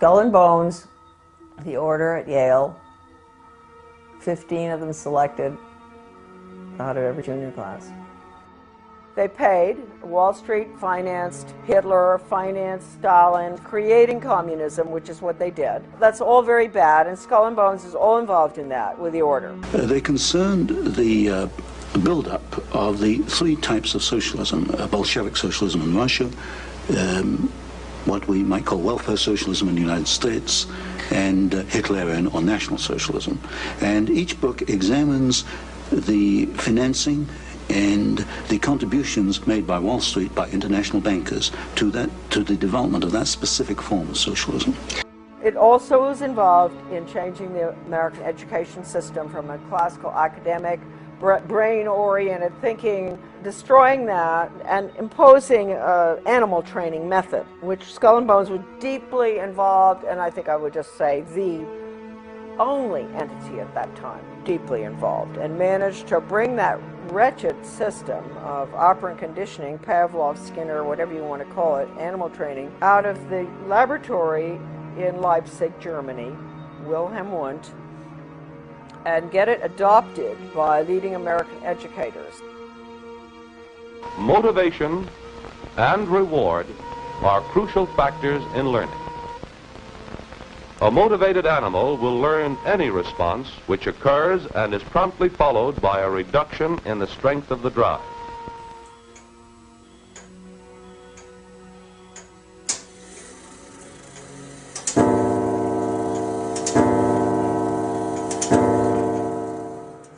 Skull and Bones, the order at Yale, 15 of them selected out of every junior class. They paid. Wall Street financed Hitler, financed Stalin, creating communism, which is what they did. That's all very bad, and Skull and Bones is all involved in that with the order. They concerned the build-up of the three types of socialism: Bolshevik socialism in Russia, what we might call welfare socialism in the United States, and Hitlerian or National Socialism. And each book examines the financing and the contributions made by Wall Street, by international bankers, to the development of that specific form of socialism. It also was involved in changing the American education system from a classical academic, brain-oriented thinking, destroying that, and imposing an animal training method, which Skull and Bones was deeply involved, and I think I would just say the only entity at that time deeply involved, and managed to bring that wretched system of operant conditioning, Pavlov, Skinner, whatever you want to call it, animal training, out of the laboratory in Leipzig, Germany, Wilhelm Wundt, and get it adopted by leading American educators. Motivation and reward are crucial factors in learning. A motivated animal will learn any response which occurs and is promptly followed by a reduction in the strength of the drive.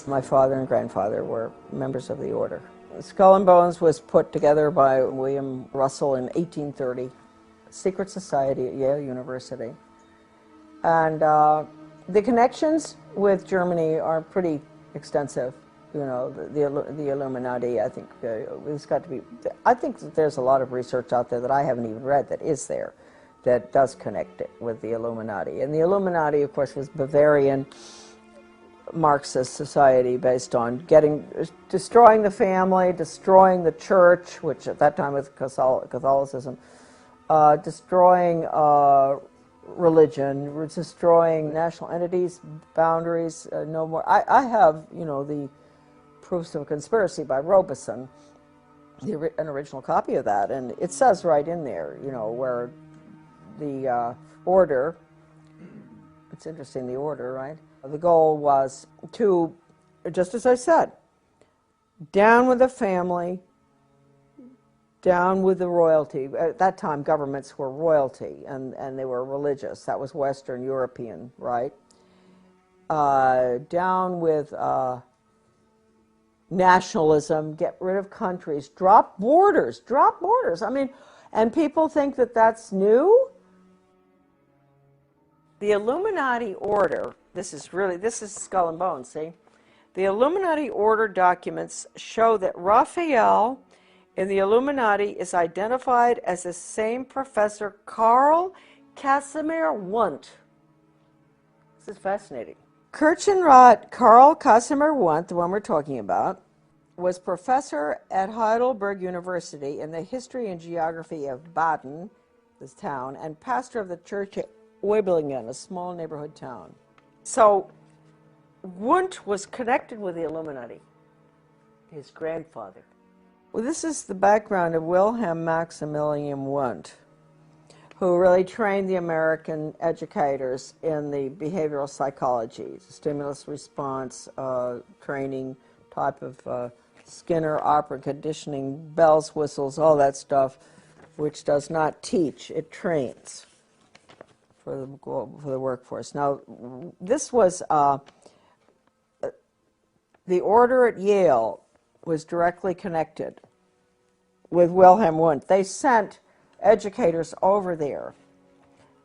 My father and grandfather were members of the order. Skull and Bones was put together by William Russell in 1830, secret society at Yale University. And the connections with Germany are pretty extensive. You know, the Illuminati, I think, it's got to be, I think that there's a lot of research out there that I haven't even read that is there, that does connect it with the Illuminati. And the Illuminati, of course, was Bavarian Marxist society based on destroying the family, destroying the church, which at that time was Catholicism, destroying religion, destroying national entities, boundaries, no more. I have, you know, the Proofs of a Conspiracy by Robeson, an original copy of that, and it says right in there, you know, where the order, it's interesting, the order, right? The goal was to, just as I said, down with the family, down with the royalty. At that time, governments were royalty, and they were religious. That was Western European, right? Down with nationalism, get rid of countries, drop borders. I mean, and people think that that's new. The Illuminati order, this is Skull and Bones, see? The Illuminati order documents show that Raphael in the Illuminati is identified as the same professor Karl Casimir Wundt. This is fascinating. Kirchenrat Karl Casimir Wundt, the one we're talking about, was professor at Heidelberg University in the history and geography of Baden, this town, and pastor of the church at Weiblingen, a small neighborhood town. So Wundt was connected with the Illuminati, his grandfather. Well, this is the background of Wilhelm Maximilian Wundt, who really trained the American educators in the behavioral psychology, stimulus response training type of Skinner, operant conditioning, bells, whistles, all that stuff, which does not teach, it trains for the workforce. Now, this was, the order at Yale was directly connected with Wilhelm Wundt. They sent educators over there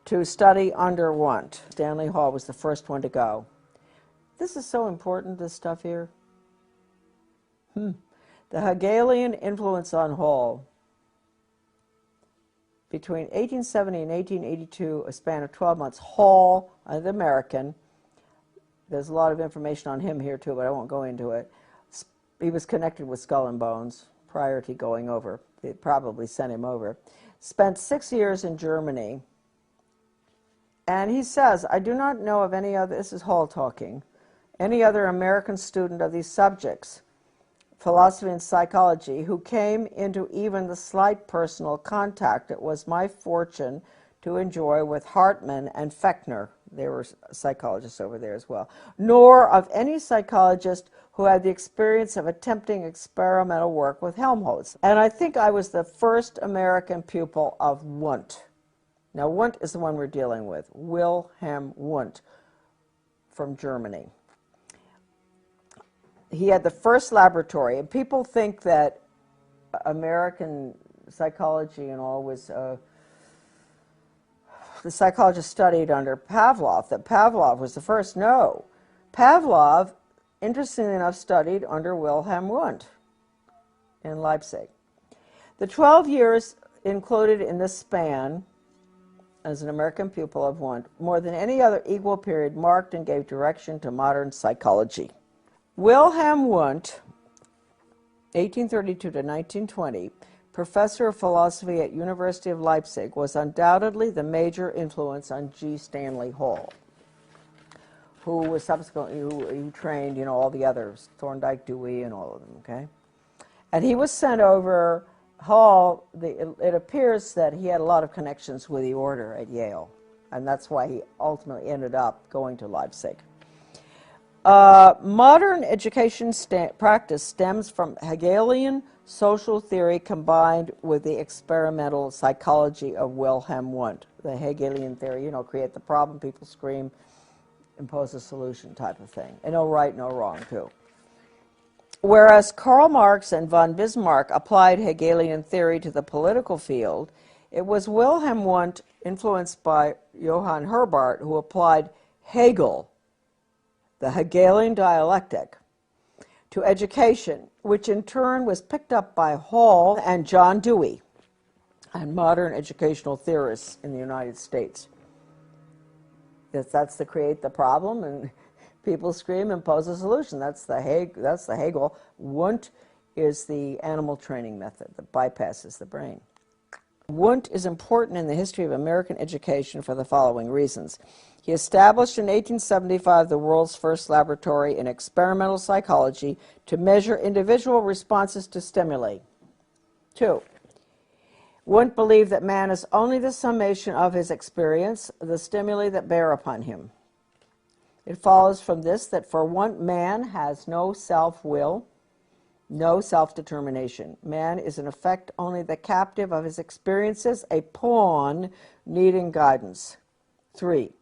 to study under Wundt. Stanley Hall was the first one to go. This is so important, this stuff here. The Hegelian influence on Hall. Between 1870 and 1882, a span of 12 months, Hall, the American, there's a lot of information on him here too, but I won't go into it. He was connected with Skull and Bones prior to going over. They probably sent him over. Spent 6 years in Germany And he says, I do not know of any other, this is Hall talking, any other American student of these subjects, philosophy and psychology, who came into even the slight personal contact it was my fortune to enjoy with Hartmann and Fechner. There were psychologists over there as well. Nor of any psychologist who had the experience of attempting experimental work with Helmholtz. And I think I was the first American pupil of Wundt. Now, Wundt is the one we're dealing with, Wilhelm Wundt from Germany. He had the first laboratory, and people think that American psychology and all was, the psychologist studied under Pavlov, that Pavlov was the first. No. Pavlov, interestingly enough, studied under Wilhelm Wundt in Leipzig. The 12 years included in this span as an American pupil of Wundt, more than any other equal period, marked and gave direction to modern psychology. Wilhelm Wundt, 1832 to 1920, professor of philosophy at University of Leipzig, was undoubtedly the major influence on G. Stanley Hall, who was subsequently, who trained, you know, all the others, Thorndike, Dewey, and all of them, okay? And he was sent over, Hall, it appears that he had a lot of connections with the order at Yale, and that's why he ultimately ended up going to Leipzig. Modern education practice stems from Hegelian social theory combined with the experimental psychology of Wilhelm Wundt. The Hegelian theory, you know, create the problem, people scream, impose a solution type of thing. And no right, no wrong, too. Whereas Karl Marx and von Bismarck applied Hegelian theory to the political field, it was Wilhelm Wundt, influenced by Johann Herbart, who applied Hegel, the Hegelian dialectic, to education, which in turn was picked up by Hall and John Dewey and modern educational theorists in the United States. That's to create the problem, and people scream and pose a solution. That's the Hegel. Wundt is the animal training method that bypasses the brain. Wundt is important in the history of American education for the following reasons. He established in 1875 the world's first laboratory in experimental psychology to measure individual responses to stimuli. 2. Wundt believed that man is only the summation of his experience, the stimuli that bear upon him. It follows from this that for Wundt, man has no self-will, no self-determination. Man is in effect only the captive of his experiences, a pawn needing guidance. 3.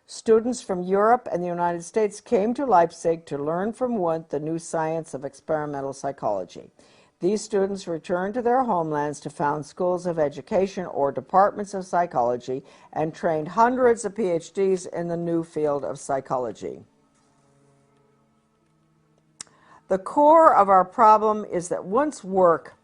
Students from Europe and the United States came to Leipzig to learn from Wundt the new science of experimental psychology. These students returned to their homelands to found schools of education or departments of psychology and trained hundreds of PhDs in the new field of psychology. The core of our problem is that Wundt's work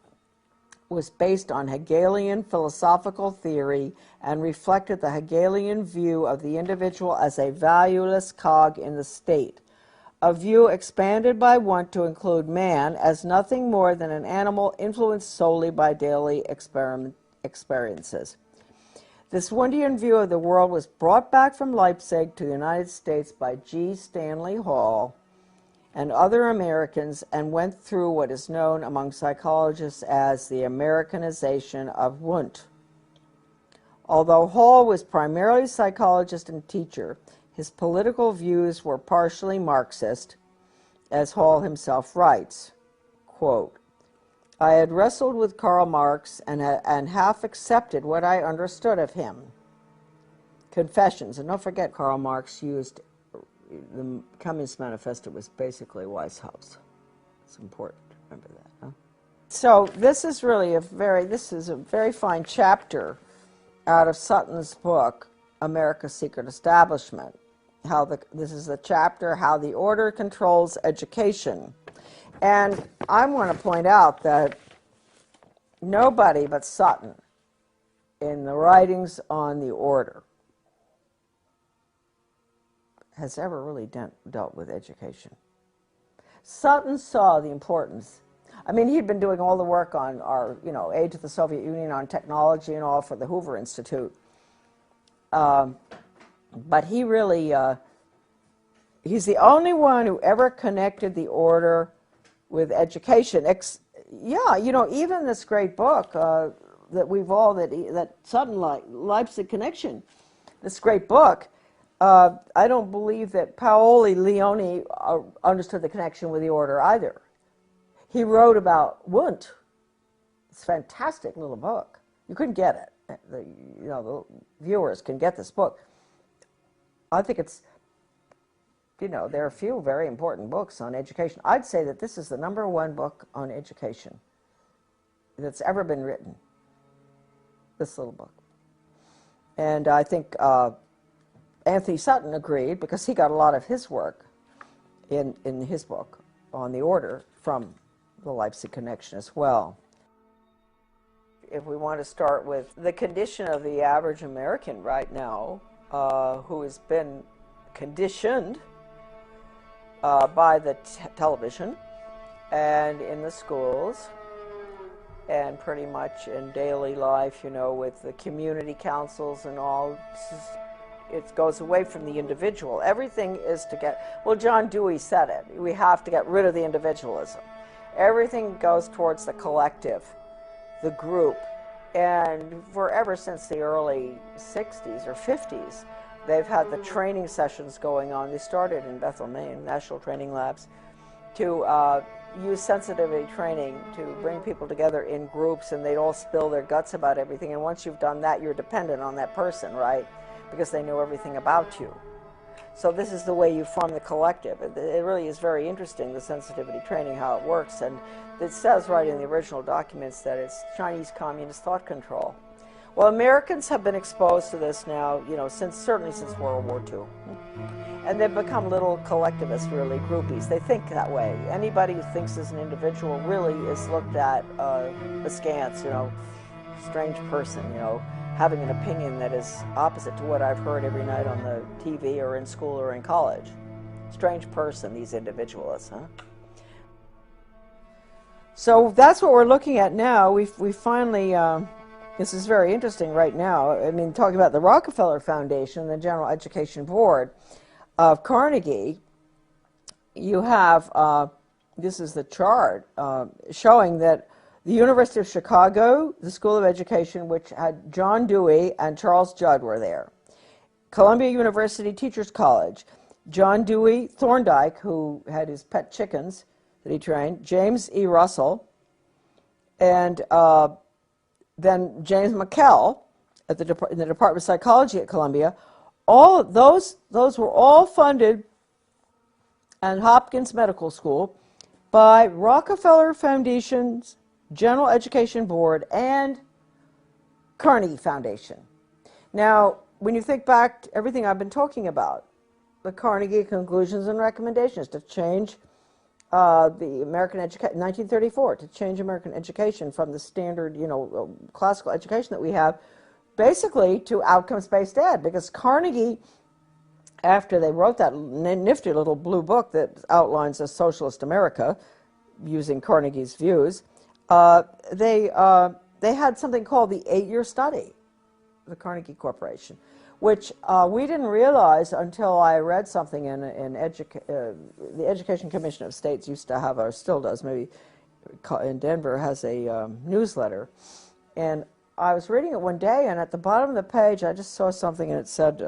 was based on Hegelian philosophical theory and reflected the Hegelian view of the individual as a valueless cog in the state, a view expanded by Wundt to include man as nothing more than an animal influenced solely by daily experiences. This Wundtian view of the world was brought back from Leipzig to the United States by G. Stanley Hall and other Americans and went through what is known among psychologists as the Americanization of Wundt. Although Hall was primarily a psychologist and teacher, his political views were partially Marxist, as Hall himself writes, quote, I had wrestled with Karl Marx and half accepted what I understood of him. Confessions, and don't forget Karl Marx used the Communist Manifesto was basically Weishaupt. It's important to remember that. Huh? So this is really a very fine chapter out of Sutton's book, America's Secret Establishment. This is a chapter, How the Order Controls Education. And I want to point out that nobody but Sutton in the writings on the order has ever really dealt with education. Sutton saw the importance. I mean, he'd been doing all the work on our, aid to the Soviet Union on technology and all for the Hoover Institute. But he really, he's the only one who ever connected the order with education. Yeah, you know, even this great book that we've all, that Sudden Leipzig Connection, this great book, I don't believe that Paoli Leone understood the connection with the order either. He wrote about Wundt. It's a fantastic little book. You couldn't get it. The viewers can get this book. I think it's, you know, there are a few very important books on education. I'd say that this is the #1 book on education that's ever been written, this little book. And I think Anthony Sutton agreed, because he got a lot of his work in his book on the order from the Leipzig Connection as well. If we want to start with the condition of the average American right now, who has been conditioned by the television and in the schools and pretty much in daily life, you know, with the community councils and all, it goes away from the individual. Everything is to get, well, John Dewey said it, we have to get rid of the individualism. Everything goes towards the collective, the group. And ever since the early 60s or 50s, they've had the training sessions going on. They started in Bethel, Maine, National Training Labs, to use sensitivity training to bring people together in groups, and they'd all spill their guts about everything. And once you've done that, you're dependent on that person, right? Because they know everything about you. So this is the way you form the collective. It really is very interesting, the sensitivity training, how it works. And it says right in the original documents that it's Chinese communist thought control. Well, Americans have been exposed to this now, you know, certainly since World War II. And they've become little collectivists, really, groupies. They think that way. Anybody who thinks as an individual really is looked at askance, you know, strange person, you know, having an opinion that is opposite to what I've heard every night on the TV or in school or in college. Strange person, these individualists, huh? So that's what we're looking at now. We finally, this is very interesting right now. I mean, talking about the Rockefeller Foundation, the General Education Board of Carnegie, you have, this is the chart showing that the University of Chicago, the School of Education, which had John Dewey and Charles Judd were there. Columbia University Teachers College, John Dewey Thorndike, who had his pet chickens that he trained, James E. Russell, and then James McKell in the Department of Psychology at Columbia. All of those were all funded, and Hopkins Medical School, by Rockefeller Foundation's General Education Board and Carnegie Foundation. Now, when you think back to everything I've been talking about, the Carnegie Conclusions and Recommendations to change the American education, 1934, to change American education from the standard, you know, classical education that we have, basically to outcomes-based ed, because Carnegie, after they wrote that nifty little blue book that outlines a socialist America using Carnegie's views, they had something called the 8-year study, the Carnegie Corporation, which we didn't realize until I read something in the Education Commission of States used to have, or still does, maybe in Denver, has a newsletter. And I was reading it one day, and at the bottom of the page, I just saw something, and it said,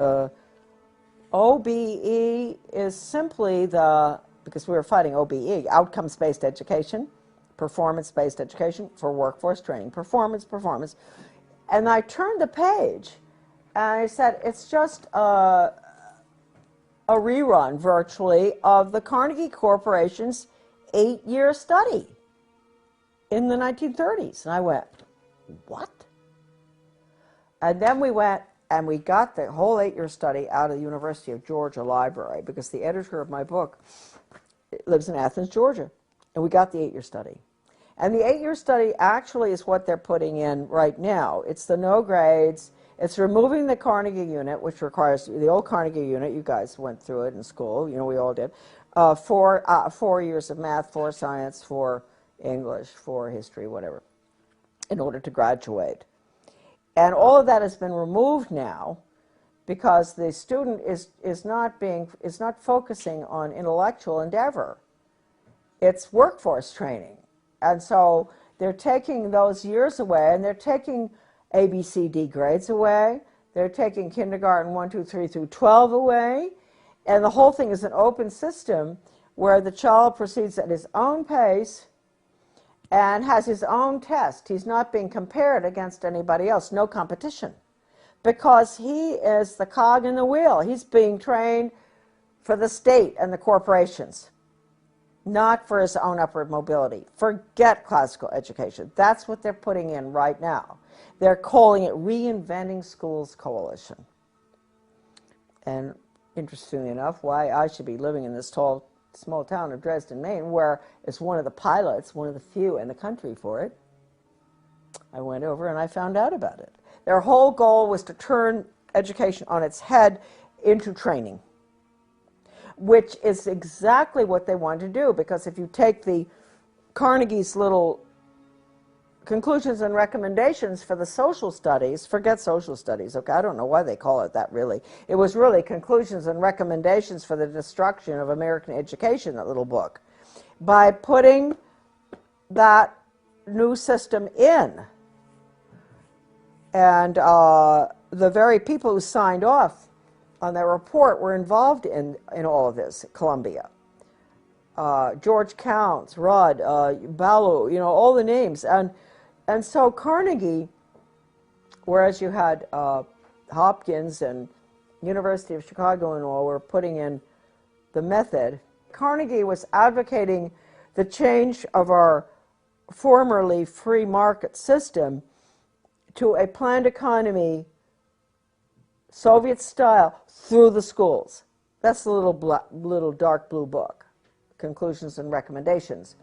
OBE is simply because we were fighting OBE, outcomes-based education, performance-based education for workforce training, performance. And I turned the page, and I said, it's just a rerun, virtually, of the Carnegie Corporation's 8-year study in the 1930s. And I went, what? And then we went and we got the whole 8-year study out of the University of Georgia library, because the editor of my book lives in Athens, Georgia. And we got the 8-year study. And the 8-year study actually is what they're putting in right now. It's the no grades. It's removing the Carnegie unit, which requires the old Carnegie unit. You guys went through it in school. You know, we all did. 4 years of math, 4 science, 4 English, 4 history, whatever, in order to graduate. And all of that has been removed now, because the student is not focusing on intellectual endeavor. It's workforce training. And so they're taking those years away, and they're taking A, B, C, D grades away. They're taking kindergarten 1, 2, 3 through 12 away. And the whole thing is an open system where the child proceeds at his own pace and has his own test. He's not being compared against anybody else, no competition. Because he is the cog in the wheel. He's being trained for the state and the corporations, not for his own upward mobility. Forget classical education. That's what they're putting in right now. They're calling it Reinventing Schools Coalition. And interestingly enough, why I should be living in this small town of Dresden, Maine, where it's one of the pilots, one of the few in the country for it. I went over and I found out about it. Their whole goal was to turn education on its head into training, which is exactly what they want to do, because if you take the Carnegie's little conclusions and recommendations for the social studies, forget social studies, okay, I don't know why they call it that really. It was really conclusions and recommendations for the destruction of American education, that little book. By putting that new system in, and the very people who signed off on that report were involved in all of this. Columbia, George Counts, Rudd, Ballou, you know, all the names. And so Carnegie, whereas you had Hopkins and University of Chicago and all were putting in the method, Carnegie was advocating the change of our formerly free market system to a planned economy, Soviet style, through the schools. That's the little dark blue book, Conclusions and Recommendations.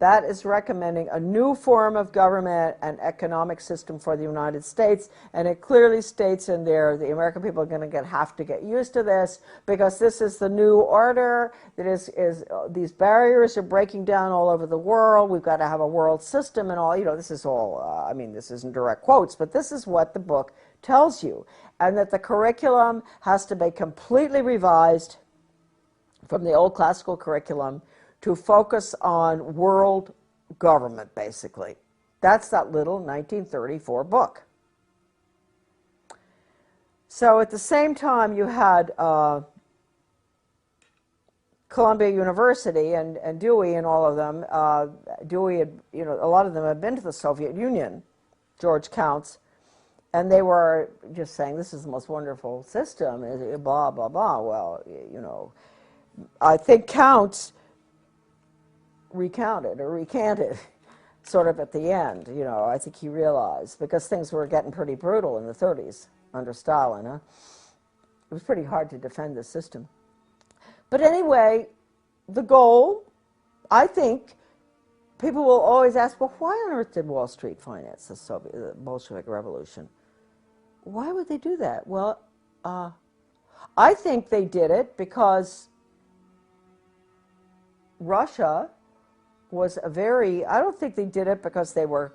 That is recommending a new form of government and economic system for the United States, and it clearly states in there the American people are going to have to get used to this, because this is the new order. That these barriers are breaking down all over the world. We've got to have a world system and all. You know, this is all. I mean, this isn't direct quotes, but this is what the book tells you, and that the curriculum has to be completely revised from the old classical curriculum to focus on world government, basically. That's that little 1934 book. So at the same time, you had Columbia University and Dewey and all of them. Dewey had, you know, a lot of them had been to the Soviet Union, George Counts, and they were just saying, this is the most wonderful system, blah, blah, blah. Well, you know, I think Counts recounted or recanted sort of at the end, you know. I think he realized, because things were getting pretty brutal in the 30s under Stalin. It was pretty hard to defend the system. But anyway, the goal, I think, people will always ask, well, why on earth did Wall Street finance the Bolshevik Revolution? Why would they do that? Well, I think they did it because Russia was a very, I don't think they did it because they were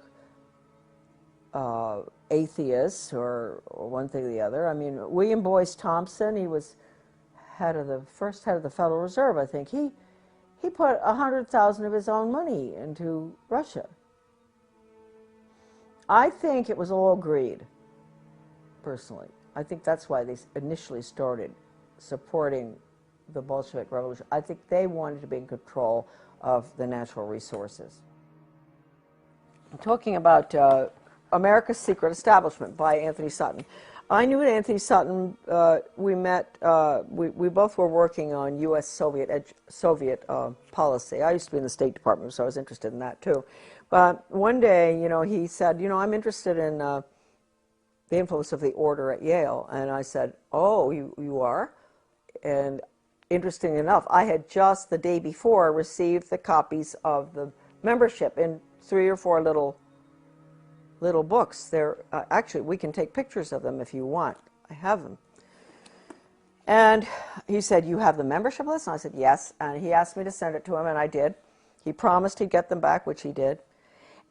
atheists or one thing or the other. I mean, William Boyce Thompson, he was first head of the Federal Reserve, I think. He put 100,000 of his own money into Russia. I think it was all greed, personally. I think that's why they initially started supporting the Bolshevik Revolution. I think they wanted to be in control of the natural resources. I'm talking about America's Secret Establishment by Anthony Sutton. I knew Anthony Sutton. We met. We both were working on U.S. Soviet policy. I used to be in the State Department, so I was interested in that too. But one day, you know, he said, you know, I'm interested in the influence of the order at Yale, and I said, oh, you are? And interesting enough, I had just the day before received the copies of the membership in 3 or 4 little books. They're actually, we can take pictures of them if you want. I have them. And he said, you have the membership list? And I said, yes. And he asked me to send it to him, and I did. He promised he'd get them back, which he did.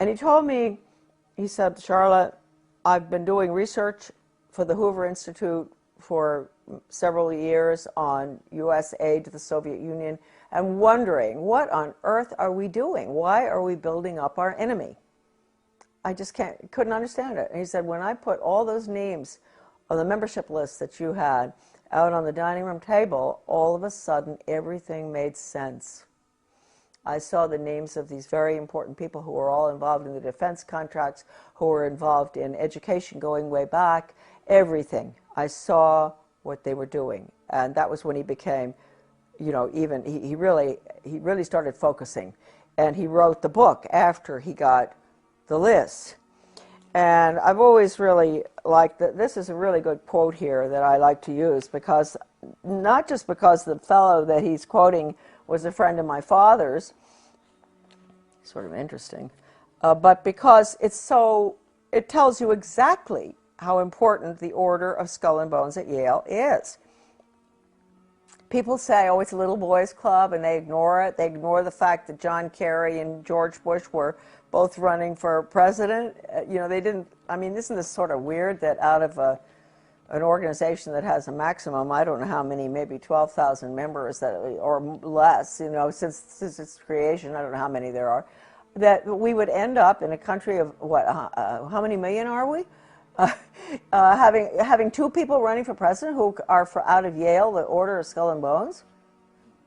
And he told me, he said, Charlotte, I've been doing research for the Hoover Institute for several years on U.S. aid to the Soviet Union and wondering, what on earth are we doing? Why are we building up our enemy? I just couldn't understand it. And he said, when I put all those names on the membership list that you had out on the dining room table, all of a sudden everything made sense. I saw the names of these very important people who were all involved in the defense contracts, who were involved in education going way back, everything. I saw what they were doing. And that was when he became, you know, even, he really started focusing. And he wrote the book after he got the list. And I've always really liked that. This is a really good quote here that I like to use, because not just because the fellow that he's quoting was a friend of my father's, sort of interesting, but because it tells you exactly how important the Order of Skull and Bones at Yale is. People say, oh, it's a little boys club, and they ignore it. They ignore the fact that John Kerry and George Bush were both running for president. You know, they didn't, I mean, isn't this sort of weird that out of an organization that has a maximum, I don't know how many, maybe 12,000 members or less, you know, since its creation, I don't know how many there are, that we would end up in a country of, what, how many million are we? Having two people running for president who are out of Yale, the Order of Skull and Bones?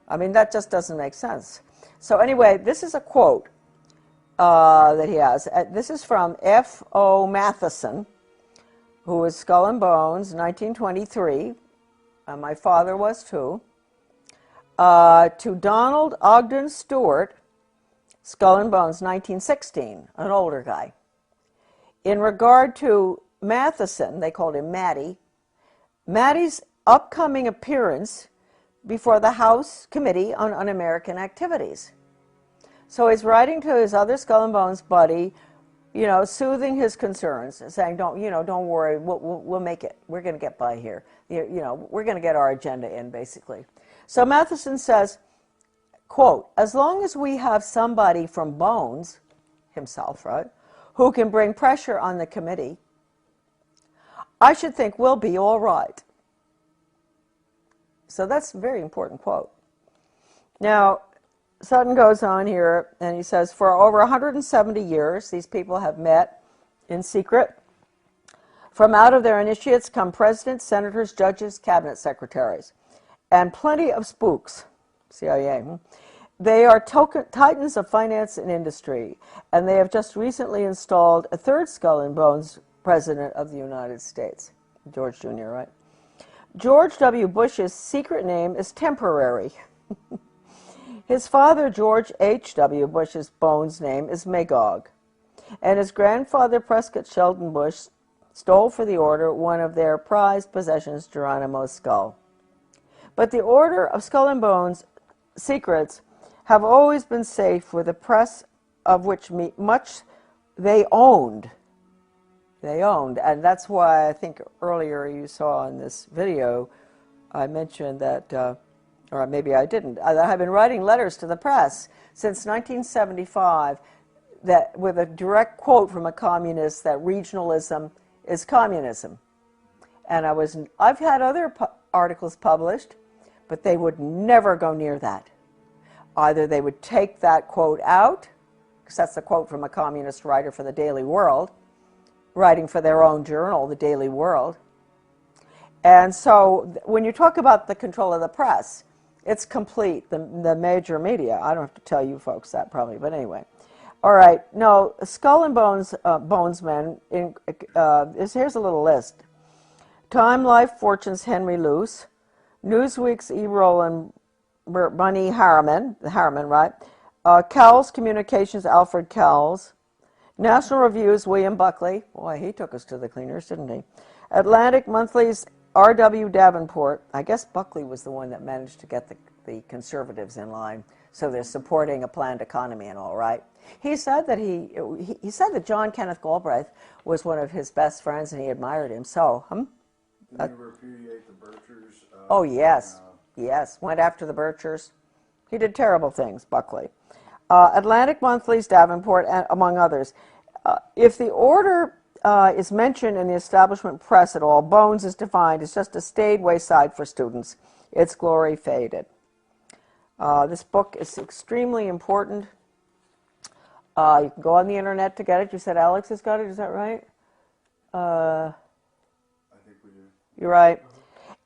I mean, that just doesn't make sense. So anyway, this is a quote that he has. This is from F.O. Matheson, who was Skull and Bones, 1923. My father was too. To Donald Ogden Stewart, Skull and Bones, 1916, an older guy. In regard to Matheson, they called him Matty, Matty's upcoming appearance before the House Committee on Un-American Activities. So he's writing to his other Skull and Bones buddy, you know, soothing his concerns, saying, don't worry, we'll make it. We're going to get by here. You know, we're going to get our agenda in, basically. So Matheson says, quote, as long as we have somebody from Bones, himself, right, who can bring pressure on the committee, I should think we'll be all right. So that's a very important quote. Now, Sutton goes on here, and he says, for over 170 years, these people have met in secret. From out of their initiates come presidents, senators, judges, cabinet secretaries, and plenty of spooks, CIA. They are titans of finance and industry, and they have just recently installed a third Skull and Bones president of the United States, George Jr., right? George W. Bush's secret name is Temporary. His father, George H.W. Bush's Bones name is Magog, and his grandfather, Prescott Sheldon Bush, stole for the order one of their prized possessions, Geronimo's skull. But the Order of Skull and Bones secrets have always been safe with the press, of which much they owned. They owned, and that's why I think earlier you saw in this video, I mentioned that, or maybe I didn't, I've been writing letters to the press since 1975 that, with a direct quote from a communist, that regionalism is communism. And I've had other articles published, but they would never go near that. Either they would take that quote out, because that's the quote from a communist writer for the Daily World, writing for their own journal, the Daily World. And so when you talk about the control of the press, it's complete, the major media. I don't have to tell you folks that probably, but anyway. All right, no, Skull and Bones, Bonesmen, here's a little list. Time Life Fortune's Henry Luce, Newsweek's E. Roland Bunny Harriman, right? Cowles Communications, Alfred Cowles. National Review's William Buckley. Boy, he took us to the cleaners, didn't he? Atlantic Monthly's R.W. Davenport. I guess Buckley was the one that managed to get the conservatives in line, so they're supporting a planned economy and all, right? He said that he said that John Kenneth Galbraith was one of his best friends and he admired him. So, Did he repudiate the Birchers? Oh, yes. Yes, went after the Birchers. He did terrible things, Buckley. Atlantic Monthly's Davenport, among others. If the order is mentioned in the establishment press at all. Bones is defined as just a staid wayside for students. Its glory faded. This book is extremely important. You can go on the internet to get it. You said Alex has got it, is that right? I think we do. You're right.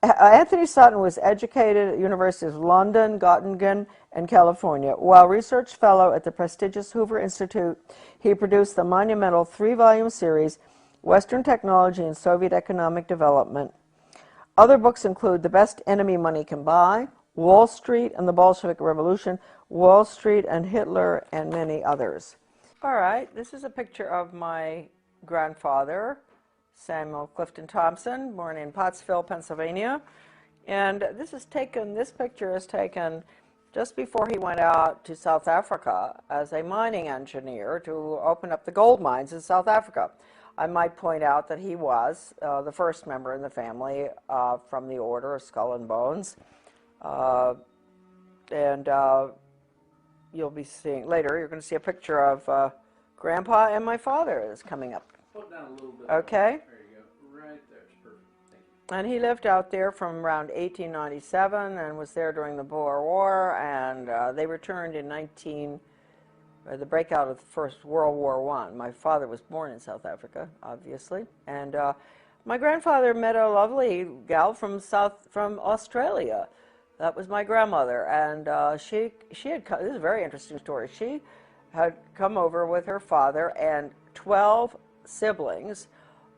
Anthony Sutton was educated at the Universities of London, Göttingen, and California. While research fellow at the prestigious Hoover Institute, he produced the monumental 3-volume series, Western Technology and Soviet Economic Development. Other books include The Best Enemy Money Can Buy, Wall Street and the Bolshevik Revolution, Wall Street and Hitler, and many others. All right, this is a picture of my grandfather, Samuel Clifton Thompson, born in Pottsville, Pennsylvania. And this picture is taken just before he went out to South Africa as a mining engineer to open up the gold mines in South Africa. I might point out that he was the first member in the family from the Order of Skull and Bones. You'll be seeing later, you're going to see a picture of Grandpa and my father is coming up. Hold down a little bit. Okay. There you go. Right there. It's perfect. Thank you. And he lived out there from around 1897 and was there during the Boer War, and they returned in the breakout of the First World War I. My father was born in South Africa, obviously, and my grandfather met a lovely gal from Australia. That was my grandmother, and she had come, this is a very interesting story. She had come over with her father and 12 siblings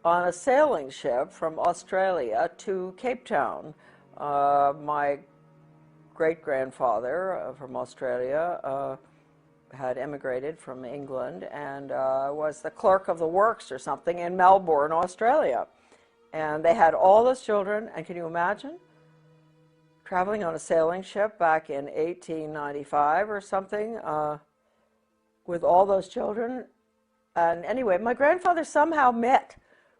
on a sailing ship from Australia to Cape Town. My great-grandfather from Australia had emigrated from England and was the clerk of the works or something in Melbourne, Australia. And they had all those children, and can you imagine? Traveling on a sailing ship back in 1895 or something with all those children. And anyway, my grandfather somehow met,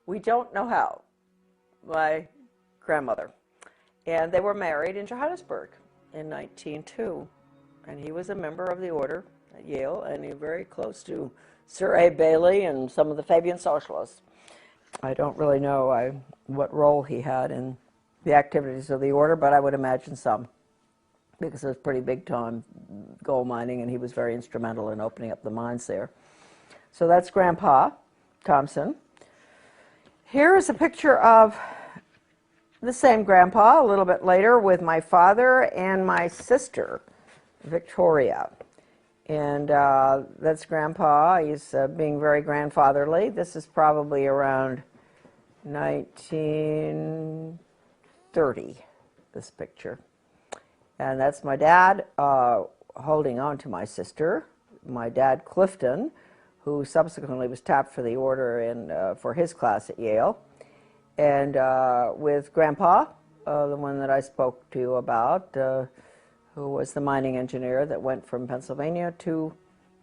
we don't know how, my grandmother. And they were married in Johannesburg in 1902. And he was a member of the Order at Yale, and he was very close to Sir A. Bailey and some of the Fabian socialists. I don't really know what role he had in the activities of the Order, but I would imagine some, because it was pretty big time gold mining, and he was very instrumental in opening up the mines there. So that's Grandpa Thompson. Here is a picture of the same Grandpa a little bit later with my father and my sister, Victoria. And that's Grandpa. He's being very grandfatherly. This is probably around 1930, this picture. And that's my dad holding on to my sister, my dad Clifton, who subsequently was tapped for the Order for his class at Yale. And with Grandpa, the one that I spoke to you about, who was the mining engineer that went from Pennsylvania to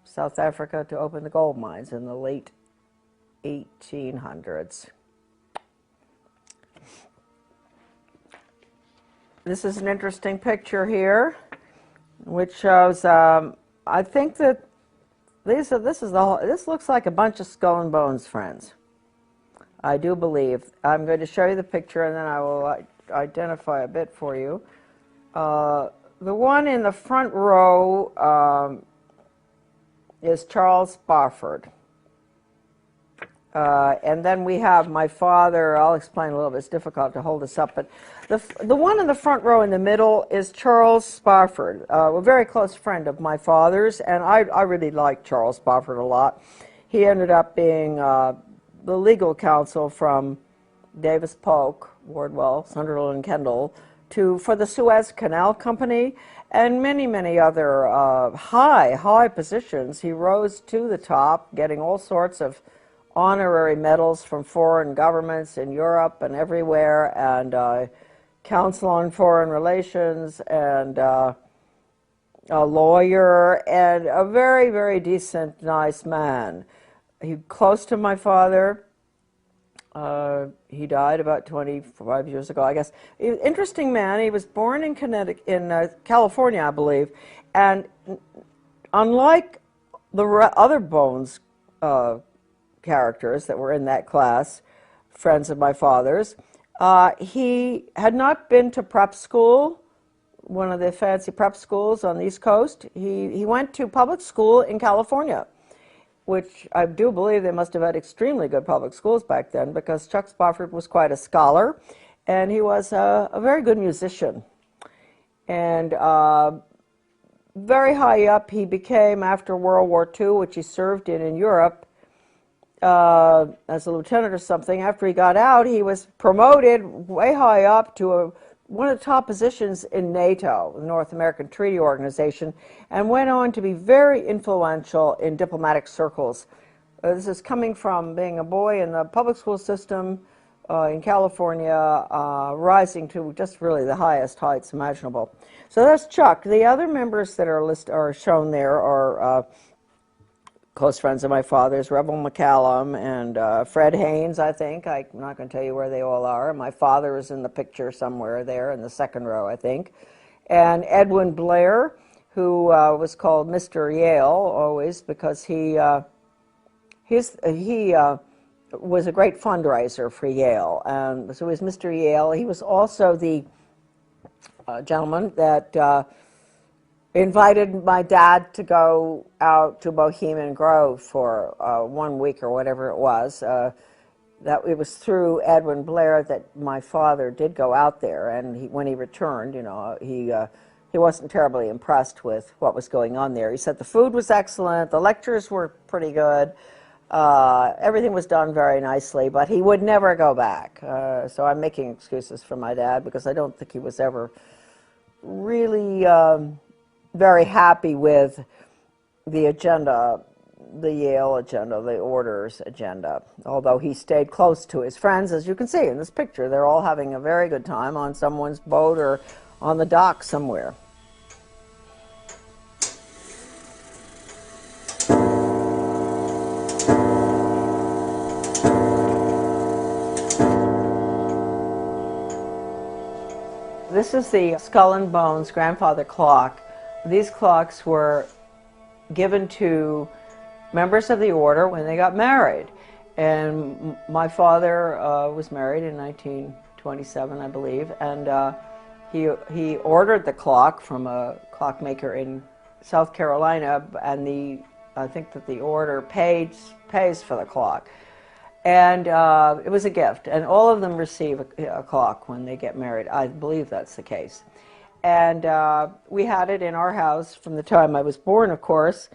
South Africa to open the gold mines in the late 1800s. This is an interesting picture here, which shows, I think that this looks like a bunch of skull and bones friends. I do believe. I'm going to show you the picture and then I will identify a bit for you. The one in the front row is Charles Spofford. And then we have my father. I'll explain a little bit. It's difficult to hold this up, but the one in the front row in the middle is Charles Spofford, a very close friend of my father's, and I really like Charles Spofford a lot. He ended up being the legal counsel from Davis Polk, Wardwell, Sunderland, and Kendall, for the Suez Canal Company, and many, many other high positions. He rose to the top, getting all sorts of honorary medals from foreign governments in Europe and everywhere, and counsel on foreign relations, and a lawyer, and a very, very decent, nice man. He close to my father. He died about 25 years ago, I guess. He was an interesting man. He was born in California, I believe, and unlike the other Bones characters that were in that class, friends of my father's. He had not been to prep school, one of the fancy prep schools on the East Coast. He went to public school in California, which I do believe they must have had extremely good public schools back then, because Chuck Spofford was quite a scholar, and he was a very good musician. And very high up he became after World War II, which he served in Europe as a lieutenant or something. After he got out, he was promoted way high up to one of the top positions in NATO, the North American Treaty Organization, and went on to be very influential in diplomatic circles. This is coming from being a boy in the public school system in California, rising to just really the highest heights imaginable. So that's Chuck. The other members that are shown there are close friends of my father's, Rebel McCallum and Fred Haynes, I think. I'm not going to tell you where they all are. My father is in the picture somewhere there in the second row, I think. And Edwin Blair, who was called Mr. Yale always because he was a great fundraiser for Yale. And so he was Mr. Yale. He was also the gentleman that invited my dad to go out to Bohemian Grove for 1 week or whatever it was. That it was through Edwin Blair that my father did go out there, and when he returned, you know, he wasn't terribly impressed with what was going on there. He said the food was excellent, the lectures were pretty good, everything was done very nicely, but he would never go back. So I'm making excuses for my dad because I don't think he was ever really very happy with the agenda, the Yale agenda, the orders agenda, although he stayed close to his friends. As you can see in this picture, they're all having a very good time on someone's boat or on the dock somewhere. This is the Skull and Bones grandfather clock. These clocks were given to members of the order when they got married. And my father was married in 1927, I believe, and he ordered the clock from a clockmaker in South Carolina, and I think that the order pays for the clock. And it was a gift, and all of them receive a clock when they get married. I believe that's the case. And we had it in our house from the time I was born, of course,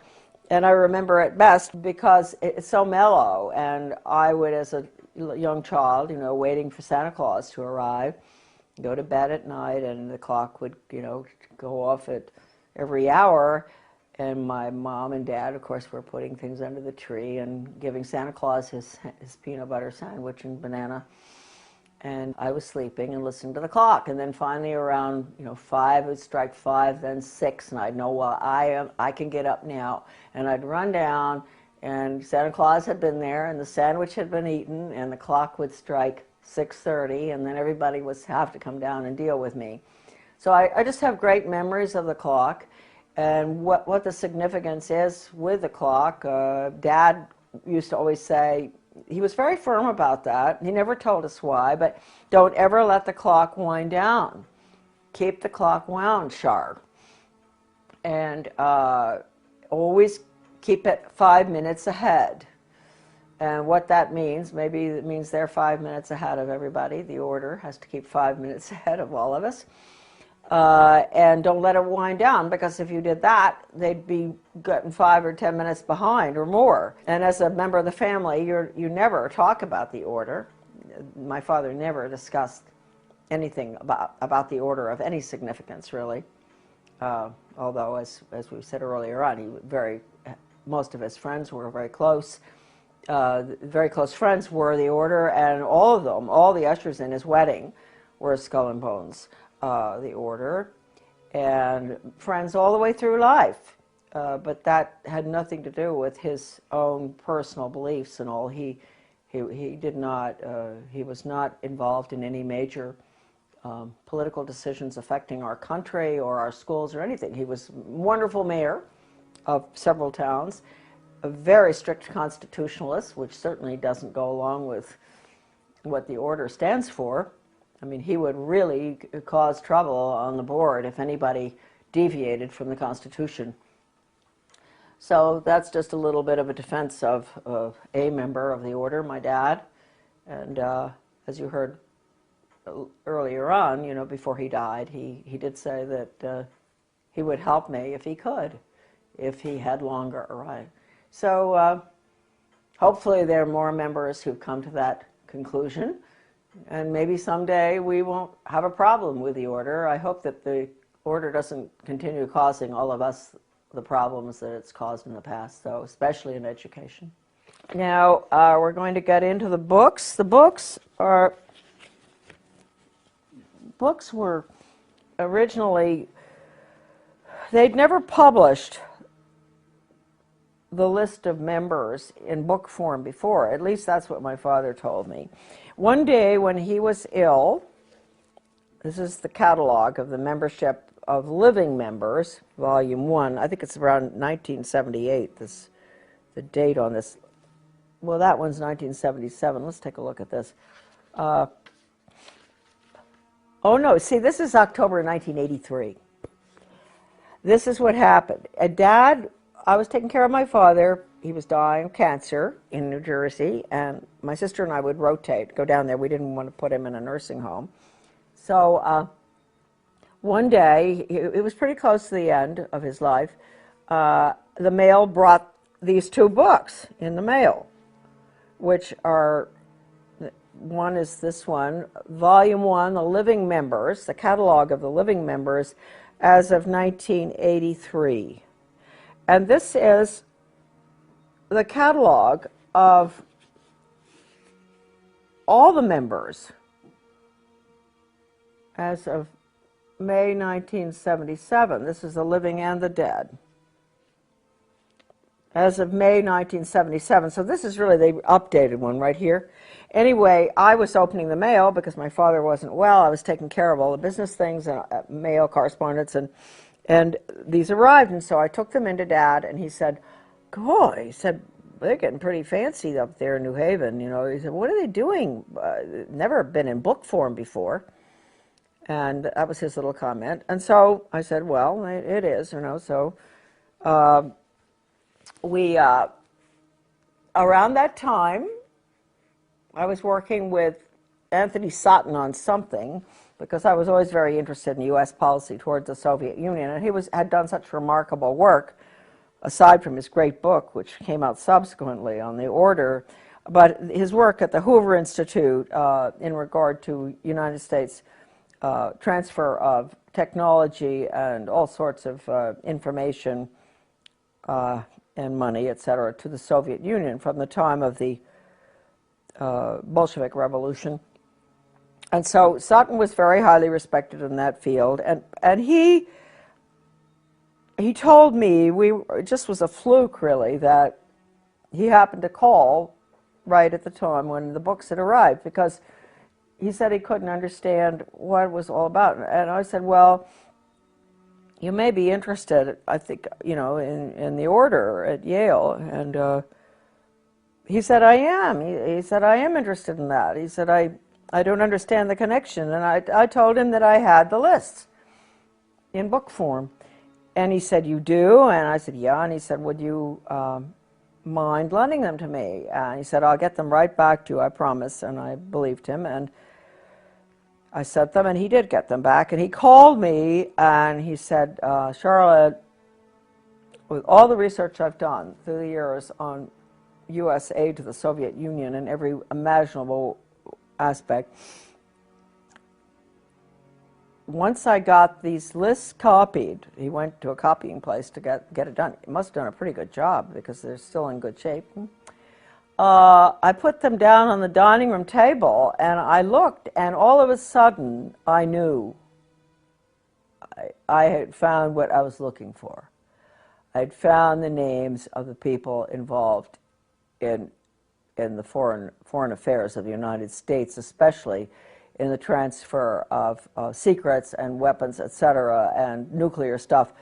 and I remember it best because it's so mellow, and I would, as a young child, you know, waiting for Santa Claus to arrive, go to bed at night, and the clock would, you know, go off at every hour. And my mom and dad, of course, were putting things under the tree and giving Santa Claus his peanut butter sandwich and banana. And I was sleeping and listening to the clock. And then finally around, you know, 5, it would strike 5, then 6, and I'd know, well, I can get up now. And I'd run down, and Santa Claus had been there, and the sandwich had been eaten, and the clock would strike 6:30, and then everybody would have to come down and deal with me. So I just have great memories of the clock. And what the significance is with the clock. Dad used to always say, he was very firm about that. He never told us why, but don't ever let the clock wind down. Keep the clock wound sharp. And always keep it 5 minutes ahead. And what that means, maybe it means they're 5 minutes ahead of everybody. The order has to keep 5 minutes ahead of all of us. And don't let it wind down, because if you did that, they'd be getting 5 or 10 minutes behind or more. And as a member of the family, you never talk about the order. My father never discussed anything about the order of any significance, really. Although, as we said earlier on, most of his friends were very close. Very close friends were the order, and all of them, all the ushers in his wedding, were Skull and Bones. The order, and friends all the way through life. But that had nothing to do with his own personal beliefs and all. He did not, he was not involved in any major political decisions affecting our country or our schools or anything. He was a wonderful mayor of several towns, a very strict constitutionalist, which certainly doesn't go along with what the order stands for. I mean, he would really cause trouble on the board if anybody deviated from the Constitution. So that's just a little bit of a defense of a member of the order, my dad. And as you heard earlier on, you know, before he died, he did say that he would help me if he could, if he had longer, right? So hopefully there are more members who've come to that conclusion, and maybe someday we won't have a problem with the order. I hope that the order doesn't continue causing all of us the problems that it's caused in the past, so especially in education. Now we're going to get into the books. The books were originally, they'd never published the list of members in book form before. At least that's what my father told me. One day when he was ill, this is the catalog of the membership of living members, volume 1. I think it's around 1978, the date on this. Well, that one's 1977. Let's take a look at this. Oh no, see, this is October 1983. This is what happened. Dad, I was taking care of my father. He was dying of cancer in New Jersey, and my sister and I would rotate, go down there. We didn't want to put him in a nursing home. So one day, it was pretty close to the end of his life, the mail brought these 2 books in the mail, which are, one is this one, Volume 1, The Living Members, the catalog of the living members as of 1983. And this is the catalog of all the members as of May 1977. This is the living and the dead. As of May 1977. So this is really the updated one right here. Anyway, I was opening the mail because my father wasn't well. I was taking care of all the business things and mail correspondence, and these arrived, and so I took them into Dad, and he said, "God," he said, "they're getting pretty fancy up there in New Haven." You know, he said, "What are they doing? Never been in book form before." And that was his little comment. And so I said, "Well, it is, you know." So we around that time, I was working with Anthony Sutton on something, because I was always very interested in U.S. policy towards the Soviet Union, and he had done such remarkable work, aside from his great book, which came out subsequently on the order, but his work at the Hoover Institute in regard to United States transfer of technology and all sorts of information and money, etc., to the Soviet Union from the time of the Bolshevik Revolution. And so Sutton was very highly respected in that field, and he told me, it just was a fluke really, that he happened to call right at the time when the books had arrived, because he said he couldn't understand what it was all about. And I said, "Well, you may be interested, I think, you know, in the order at Yale." And he said, "I am." He said, "I am interested in that." He said, I don't understand the connection." And I told him that I had the lists in book form. And he said, "You do?" And I said, "Yeah." And he said, "Would you mind lending them to me?" And he said, "I'll get them right back to you, I promise." And I believed him, and I sent them, and he did get them back. And he called me, and he said, "Charlotte, with all the research I've done through the years on U.S. aid to the Soviet Union in every imaginable aspect, once I got these lists copied," he went to a copying place to get it done. He must have done a pretty good job because they're still in good shape. I put them down on the dining room table, and I looked, and all of a sudden I knew I had found what I was looking for. I had found the names of the people involved in the foreign affairs of the United States, especially in the transfer of secrets and weapons, etc., and nuclear stuff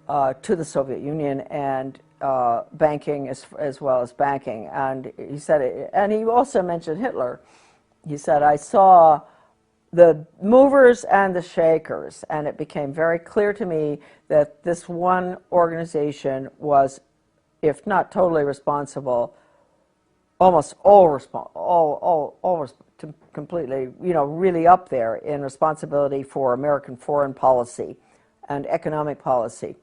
to the Soviet Union. And banking as well as banking. And he said, and he also mentioned Hitler. He said, I saw the movers and the shakers, and it became very clear to me that this one organization was, if not totally responsible, almost completely, really up there in responsibility for American foreign policy and economic policy.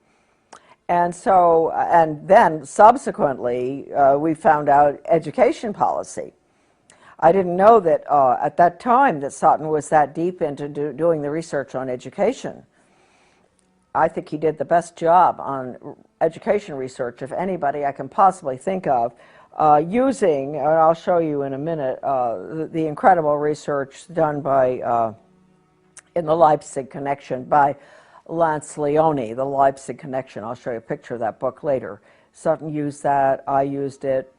And so, and then subsequently, we found out education policy. I didn't know that at that time that Sutton was that deep into doing the research on education. I think he did the best job on education research of anybody I can possibly think of, using, and I'll show you in a minute, the incredible research done by, in the Leipzig Connection by Lance Leone, the Leipzig Connection. I'll show you a picture of that book later. Sutton used that, I used it.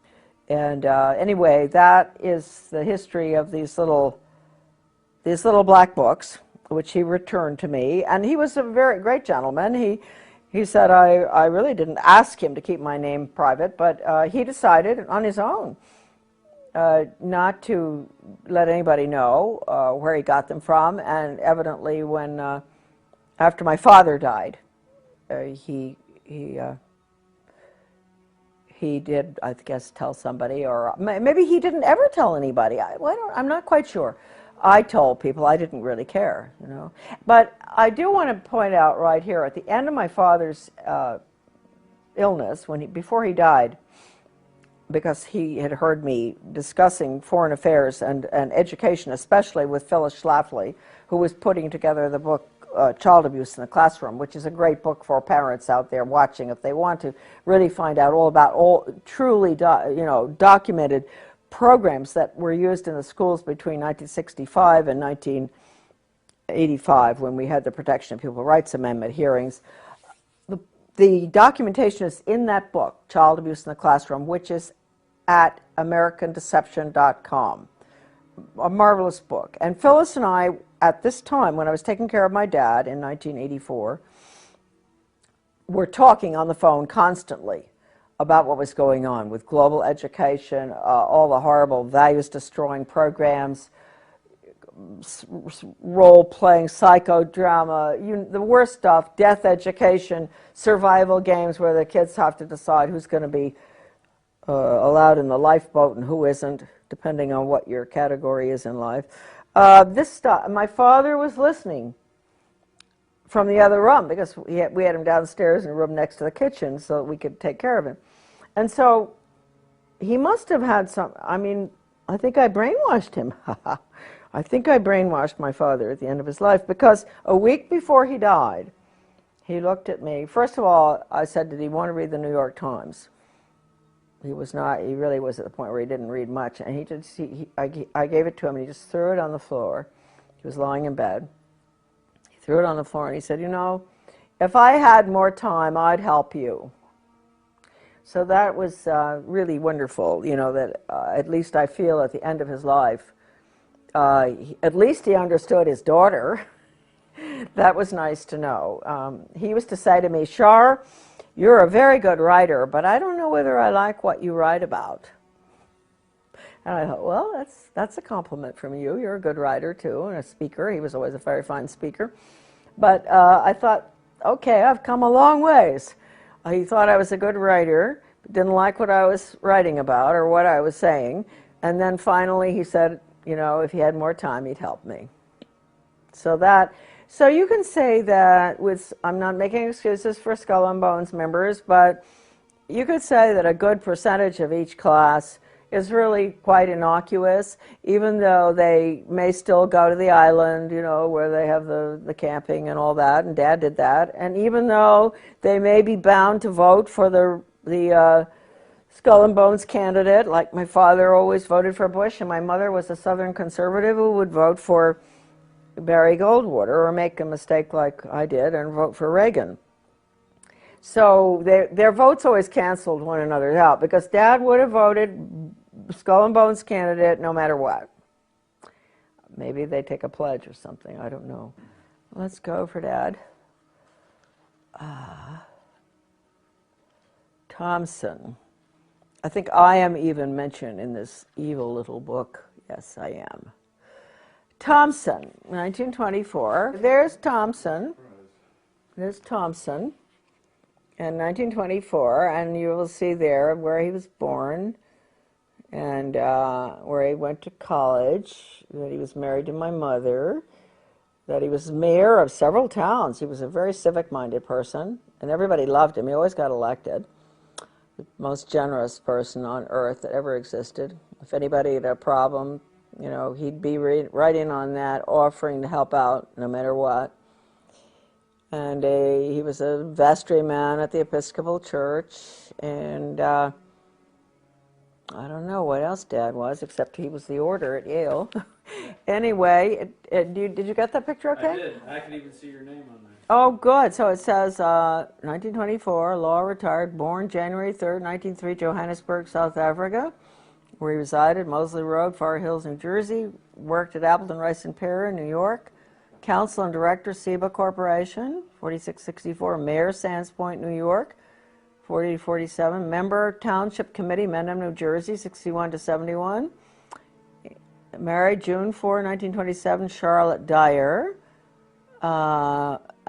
And anyway, that is the history of these little black books, which he returned to me. And he was a very great gentleman. He said, I really didn't ask him to keep my name private, but he decided on his own not to let anybody know where he got them from. And evidently, when after my father died, he did, I guess, tell somebody, or maybe he didn't ever tell anybody. I'm not quite sure. I told people. I didn't really care, But I do want to point out right here, at the end of my father's illness, before he died, because he had heard me discussing foreign affairs and education, especially with Phyllis Schlafly, who was putting together the book Child Abuse in the Classroom, which is a great book for parents out there watching if they want to really find out all about truly documented programs that were used in the schools between 1965 and 1985, when we had the Protection of Pupil Rights Amendment hearings. The documentation is in that book, Child Abuse in the Classroom, which is at AmericanDeception.com. A marvelous book. And Phyllis and I, at this time, when I was taking care of my dad in 1984, were talking on the phone constantly about what was going on with global education, all the horrible values-destroying programs, role-playing, psychodrama, the worst stuff, death education, survival games where the kids have to decide who's going to be allowed in the lifeboat and who isn't, depending on what your category is in life. This stuff, my father was listening from the other room, because we had him downstairs in a room next to the kitchen so that we could take care of him. And so he must have had some, I think I brainwashed him. I think I brainwashed my father at the end of his life, because a week before he died, he looked at me. First of all, I said, did he want to read the New York Times? He was not, he really was at the point where he didn't read much. And I gave it to him, and he just threw it on the floor. He was lying in bed. He threw it on the floor, and he said, if I had more time, I'd help you. So that was really wonderful, that at least I feel at the end of his life, at least he understood his daughter. That was nice to know. He used to say to me, Shar, you're a very good writer, but I don't know whether I like what you write about. And I thought, well, that's a compliment from you. You're a good writer, too, and a speaker. He was always a very fine speaker. But I thought, okay, I've come a long ways. He thought I was a good writer, but didn't like what I was writing about or what I was saying. And then finally he said, if he had more time, he'd help me. So you can say that I'm not making excuses for Skull and Bones members, but you could say that a good percentage of each class is really quite innocuous, even though they may still go to the island, where they have the camping and all that, and Dad did that, and even though they may be bound to vote for the Skull and Bones candidate, like my father always voted for Bush, and my mother was a Southern conservative who would vote for Barry Goldwater, or make a mistake like I did and vote for Reagan. So their votes always canceled one another out, because Dad would have voted Skull and Bones candidate no matter what. Maybe they take a pledge or something, I don't know. Let's go for Dad. Thompson. I think I am even mentioned in this evil little book. Yes, I am. Thompson, 1924. There's Thompson. There's Thompson in 1924, and you will see there where he was born and where he went to college, that he was married to my mother, that he was mayor of several towns. He was a very civic-minded person, and everybody loved him. He always got elected. The most generous person on earth that ever existed. If anybody had a problem, you know, he'd be right in on that, offering to help out no matter what. And he was a vestryman at the Episcopal Church, and I don't know what else Dad was, except he was the order at Yale. Anyway, did you get that picture okay? I did. I can even see your name on there. Oh, good. So it says 1924, law retired, born January 3rd, 1903, Johannesburg, South Africa, where he resided, Moseley Road, Far Hills, New Jersey, worked at Appleton, Rice and Pear in New York, counsel and director, SEBA Corporation, 4664, mayor, Sands Point, New York, 40 to 47, member, Township Committee, Mendham, New Jersey, 61 to 71, married June 4, 1927, Charlotte Dyer,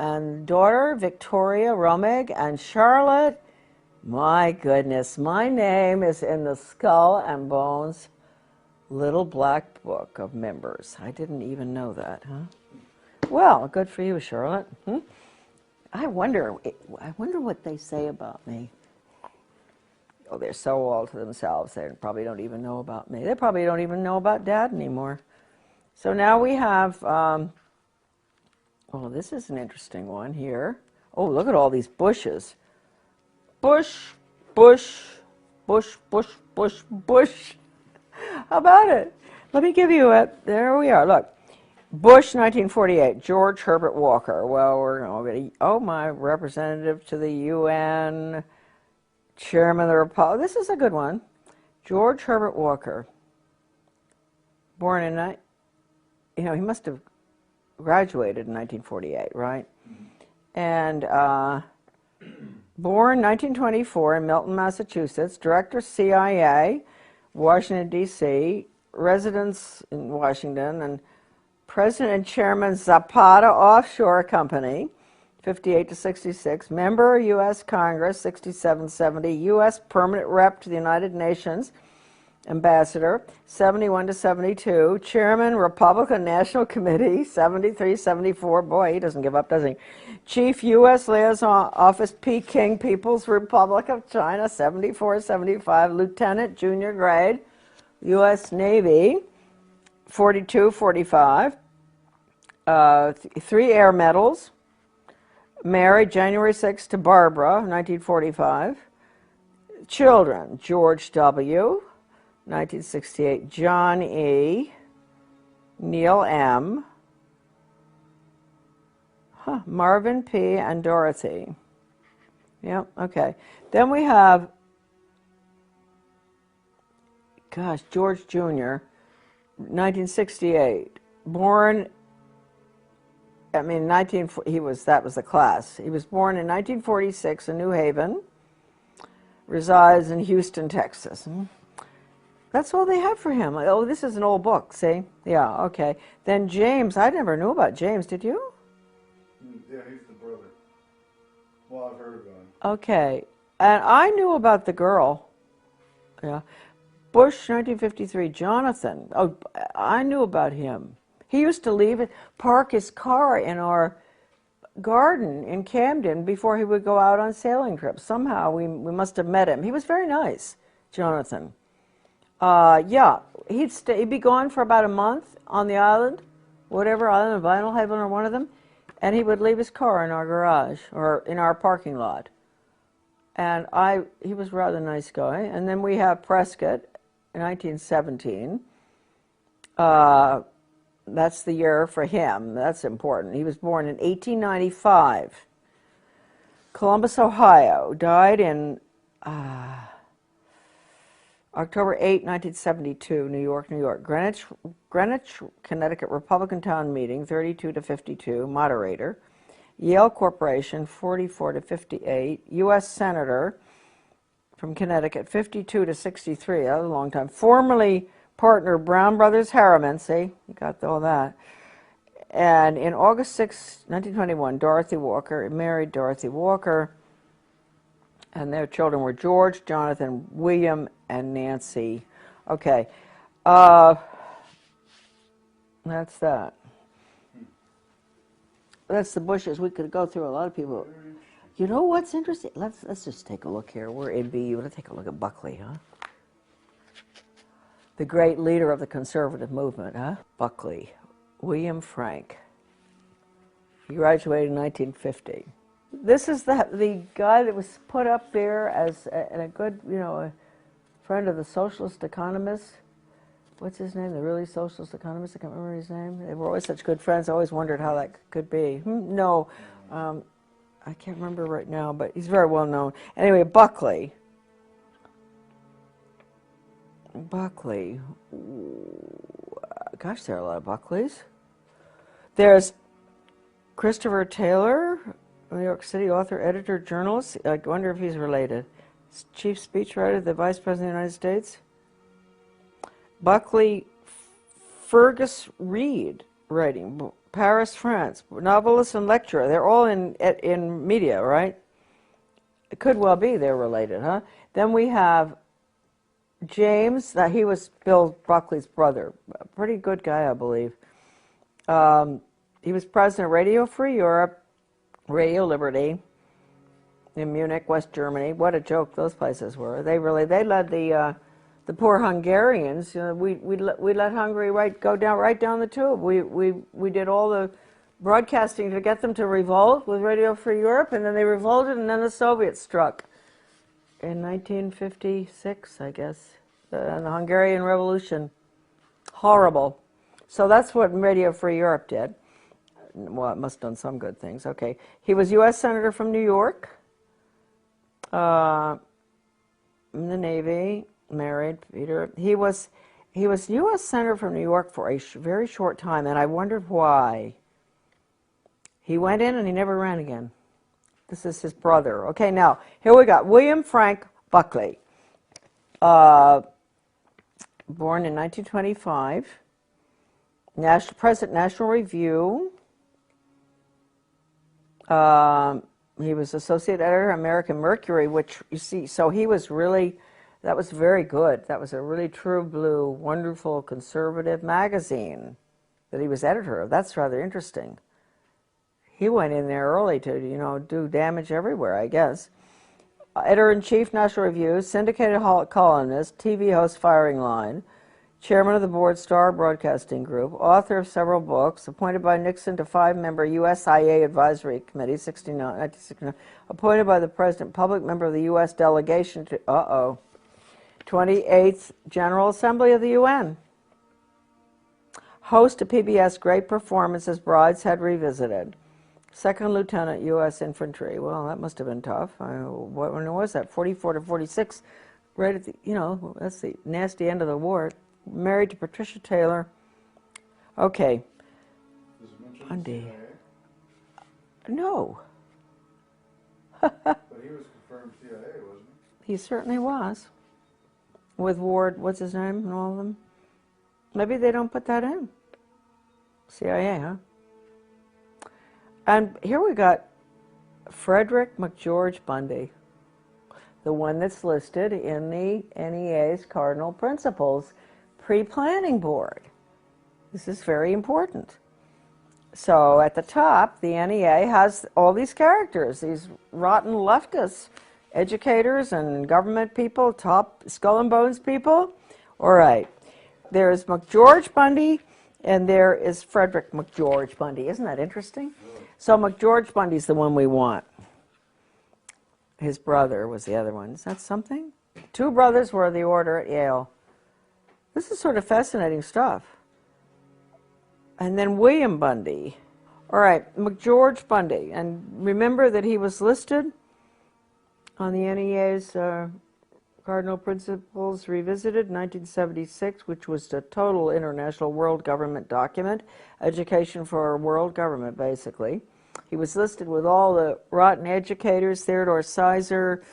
and daughter, Victoria Romig, and Charlotte. My goodness, my name is in the Skull and Bones little black book of members. I didn't even know that, huh? Well, good for you, Charlotte. I wonder what they say about me. Oh, they're so all to themselves. They probably don't even know about me. They probably don't even know about Dad anymore. So now we have, oh, this is an interesting one here. Oh, look at all these bushes. Bush, bush, bush, bush, bush, bush. How about it? Let me give you a, there we are, look. Bush, 1948, George Herbert Walker. Well, we're already, oh, my representative to the UN, chairman of the Republic. This is a good one. George Herbert Walker, born in, you know, he must have graduated in 1948, right? And born 1924 in Milton, Massachusetts, director CIA, Washington, D.C., residence in Washington, and President and Chairman Zapata Offshore Company, 58 to 66, member U.S. Congress, 67-70, U.S. Permanent Rep to the United Nations, Ambassador, 71 to 72, Chairman, Republican National Committee, 73-74, boy, he doesn't give up, does he? Chief U.S. Liaison Office, Peking People's Republic of China, 74-75, Lieutenant, junior grade, U.S. Navy, 42-45, 3 air medals, married January 6 to Barbara, 1945, children, George W., 1968, John E., Neil M., Marvin P., and Dorothy. Yep, okay. Then we have, gosh, George Jr., 1968, born, I mean, that was the class. He was born in 1946 in New Haven, resides in Houston, Texas. That's all they have for him. Oh, this is an old book, see? Yeah, okay. Then James, I never knew about James, did you? Yeah, he's the brother. Well, I've heard about him. Okay, and I knew about the girl. Yeah. Bush, 1953, Jonathan. Oh, I knew about him. He used to park his car in our garden in Camden before he would go out on sailing trips. Somehow we must have met him. He was very nice, Jonathan. Yeah, he'd be gone for about a month on the island, whatever island, Vinyl Haven or one of them, and he would leave his car in our garage or in our parking lot. And he was a rather nice guy. And then we have Prescott, in 1917. That's the year for him. That's important. He was born in 1895. Columbus, Ohio. Died in October 8, 1972, New York, New York. Greenwich, Connecticut Republican Town Meeting, 32 to 52, moderator. Yale Corporation, 44 to 58, U.S. Senator, from Connecticut, 52 to 63. That was a long time. Formerly partner Brown Brothers Harriman, see, you got all that. And in August 6, 1921, Dorothy Walker married Dorothy Walker, and their children were George, Jonathan, William, and Nancy. Okay, that's that. That's the Bushes. We could go through a lot of people. You know what's interesting? Let's just take a look here. We're in BU. Let's take a look at Buckley, huh? The great leader of the conservative movement, huh? Buckley, William Frank. He graduated in 1950. This is the guy that was put up there as a good, a friend of the socialist economists. What's his name? The really socialist economist? I can't remember his name. They were always such good friends. I always wondered how that could be. No, I can't remember right now, but he's very well known. Anyway, Buckley. Buckley. Gosh, there are a lot of Buckleys. There's Christopher Taylor, New York City author, editor, journalist. I wonder if he's related. Chief speechwriter, the Vice President of the United States. Buckley Fergus Reed, writing, Paris, France, novelist and lecturer. They're all in media, right? It could well be they're related, huh? Then we have James, he was Bill Buckley's brother. A pretty good guy, I believe. He was president of Radio Free Europe, Radio Liberty, in Munich, West Germany. What a joke those places were. They led the poor Hungarians. We let Hungary go right down the tube. We did all the broadcasting to get them to revolt with Radio Free Europe, and then they revolted, and then the Soviets struck in 1956, I guess, and the Hungarian Revolution. Horrible. So that's what Radio Free Europe did. Well, it must have done some good things. Okay. He was U.S. Senator from New York, in the Navy, married, Peter. He was U.S. Senator from New York for a very short time, and I wondered why. He went in and he never ran again. This is his brother. Okay, now, here we got William Frank Buckley, born in 1925, President National Review. He was associate editor of American Mercury, which, you see, so he was really, that was very good. That was a really true blue, wonderful conservative magazine that he was editor of. That's rather interesting. He went in there early to, do damage everywhere, I guess. Editor-in-chief, National Review, syndicated columnist, TV host, Firing Line, chairman of the board, Star Broadcasting Group, author of several books, appointed by Nixon to 5-member USIA Advisory Committee, 1969, appointed by the President, public member of the U.S. delegation to, 28th General Assembly of the UN. Host of PBS Great Performances, Brideshead Revisited. Second Lieutenant, U.S. Infantry. Well, that must have been tough. When was that? 44 to 46, right at the, that's the nasty end of the war. Married to Patricia Taylor. Okay. Bundy. No. But he was confirmed CIA, wasn't he? He certainly was. With Ward, what's his name, and all of them. Maybe they don't put that in. CIA, huh? And here we got Frederick McGeorge Bundy, the one that's listed in the NEA's Cardinal Principles Pre-Planning Board. This is very important. So at the top, the NEA has all these characters, these rotten leftists, educators and government people, top skull and bones people. All right. There's McGeorge Bundy, and there is Frederick McGeorge Bundy. Isn't that interesting? So McGeorge Bundy's the one we want. His brother was the other one. Is that something? 2 brothers were the order at Yale. This is sort of fascinating stuff. And then William Bundy. All right, McGeorge Bundy. And remember that he was listed on the NEA's Cardinal Principles Revisited, 1976, which was the total international world government document, education for world government, basically. He was listed with all the rotten educators, Theodore Sizer,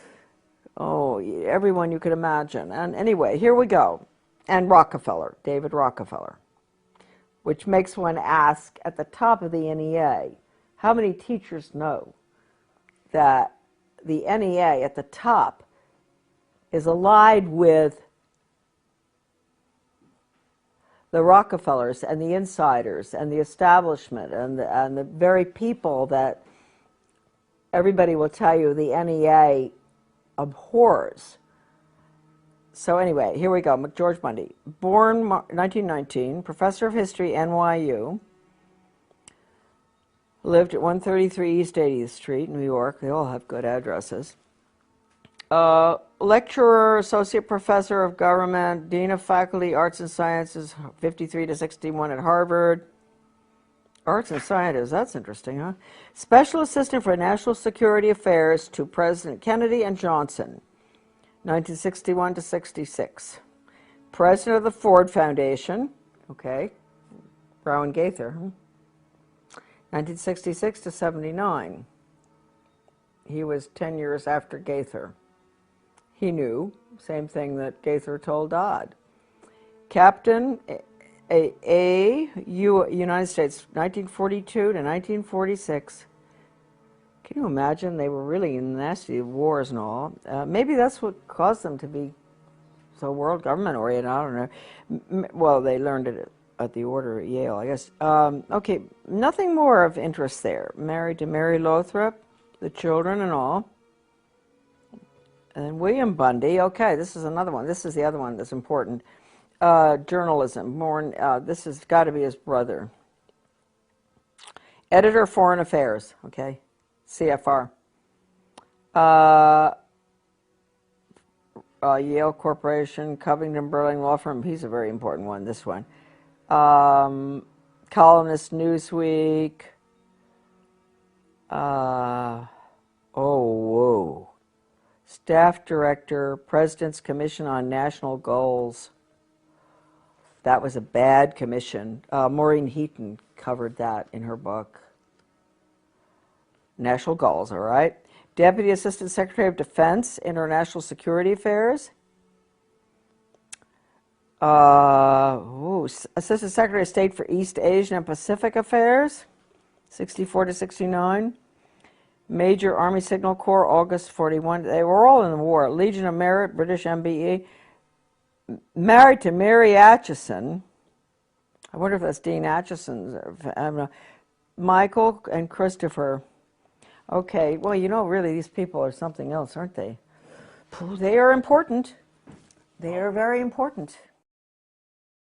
oh, everyone you could imagine. And anyway, here we go. And Rockefeller, David Rockefeller, which makes one ask at the top of the NEA, how many teachers know that the NEA at the top is allied with the Rockefellers and the insiders and the establishment and the very people that everybody will tell you the NEA abhors. So anyway, here we go. George Mundy, born 1919, professor of history, NYU, lived at 133 East 80th Street, New York. They all have good addresses. Lecturer, associate professor of government, dean of faculty, arts and sciences, 53 to 61 at Harvard. Arts and sciences, that's interesting, huh? Special assistant for national security affairs to President Kennedy and Johnson, 1961 to 66. President of the Ford Foundation, okay, Brown and Gaither, 1966 to 79. He was 10 years after Gaither. He knew, same thing that Gaither told Dodd. Captain United States, 1942 to 1946. Can you imagine? They were really in nasty wars and all. Maybe that's what caused them to be so world government oriented. I don't know. Well, they learned it at the order at Yale, I guess. Okay, nothing more of interest there. Married to Mary Lothrop, the children and all. And then William Bundy. Okay, this is another one. This is the other one that's important. Journalism. This has got to be his brother. Editor, Foreign Affairs. Okay, CFR. Yale Corporation, Covington Burling Law Firm. He's a very important one. This one. Columnist, Newsweek. Oh, whoa. Staff Director, President's Commission on National Goals. That was a bad commission. Maureen Heaton covered that in her book. National Goals, all right. Deputy Assistant Secretary of Defense, International Security Affairs. Assistant Secretary of State for East Asian and Pacific Affairs, 64 to 69. Major Army Signal Corps, August 41. They were all in the war. Legion of Merit, British MBE. Married to Mary Atchison. I wonder if that's Dean Atchison's. I don't know. Michael and Christopher. Okay, well, you know, really, these people are something else, aren't they? They are important. They are very important.